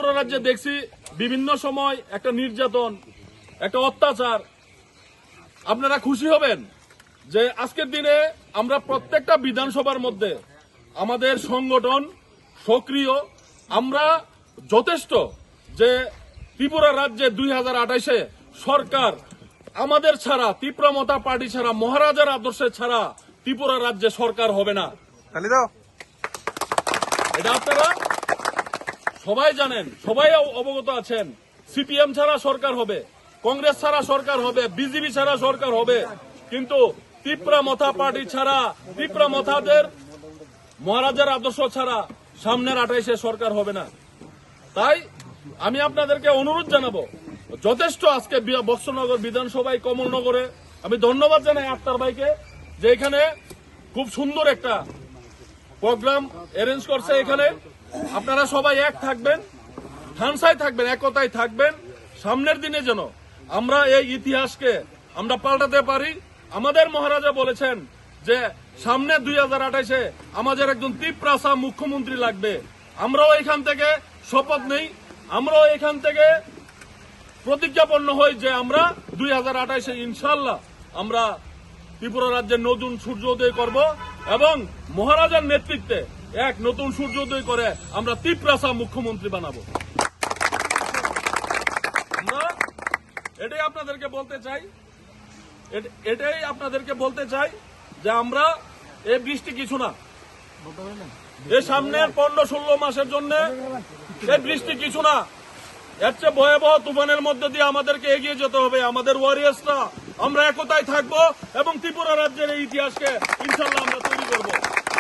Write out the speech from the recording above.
ত্রিপুরা রাজ্যে দেখছি বিভিন্ন সময় একটা নির্যাতন, একটা অত্যাচার। আপনারা খুশি হবেন যে আজকের দিনে আমরা প্রত্যেকটা বিধানসভার মধ্যে আমাদের সংগঠন সক্রিয়, আমরা যথেষ্ট যে ত্রিপুরা রাজ্যে 2028-এ সরকার আমাদের ছাড়া, তীব্রমতা পার্টি ছাড়া, মহারাজার আদর্শে ছাড়া ত্রিপুরা রাজ্যে সরকার হবে না। এটা আপনারা সবাই জানেন, সবাই অবগত আছেন। সিপিএম ছাড়া সরকার হবে, কংগ্রেস ছাড়া সরকার হবে, বিজেপি ছাড়া সরকার হবে, কিন্তু তীব্রমতা পার্টি ছাড়া, তীব্রমতাদের মহারাজার আদর্শ ছাড়া সামনের 28-এ সরকার হবে না। তাই আমি আপনাদেরকে অনুরোধ জানাবো, যথেষ্ট আজকে বৎসনগর বিধানসভায় কমলনগরে আমি ধন্যবাদ জানাই আক্তার ভাইকে যে এখানে খুব সুন্দর একটা প্রোগ্রাম অ্যারেঞ্জ করছে। এখানে আপনারা সবাই এক থাকবেন, ঠানসাই থাকবেন, একতায় থাকবেন। সামনের দিনে যেন আমরা এই ইতিহাসকে আমরা পাল্টাতে পারি। আমাদের মহারাজা বলেছেন যে সামনে 2028-এ আমাদের একজন তীব্রাসা মুখ্যমন্ত্রী লাগবে। আমরাও এখান থেকে শপথ নেই, আমরাও এখান থেকে প্রতিজ্ঞাপন্ন হই যে আমরা 2028-এ ইনশাল্লাহ আমরা ত্রিপুরা রাজ্যের নতুন সূর্যোদয় করব এবং মহারাজার নেতৃত্বে এক নতুন সূর্যোদয় করে আমরা তীব্রাসা মুখ্যমন্ত্রী বানাবো। আমরা এটাই আপনাদেরকে বলতে চাই যে আমরা এই বৃষ্টি কিছু না, এই সামনের 15-16 মাসের জন্য এই বৃষ্টি কিছু না। এর চেয়ে ভয়াবহ তুফানের মধ্যে দিয়ে আমাদেরকে এগিয়ে যেতে হবে। আমাদের ওয়ারিয়ার্সরা আমরা একতায় থাকবো এবং ত্রিপুরা রাজ্যের এই ইতিহাসকে ইনশাল্লাহ আমরা তৈরি করবো।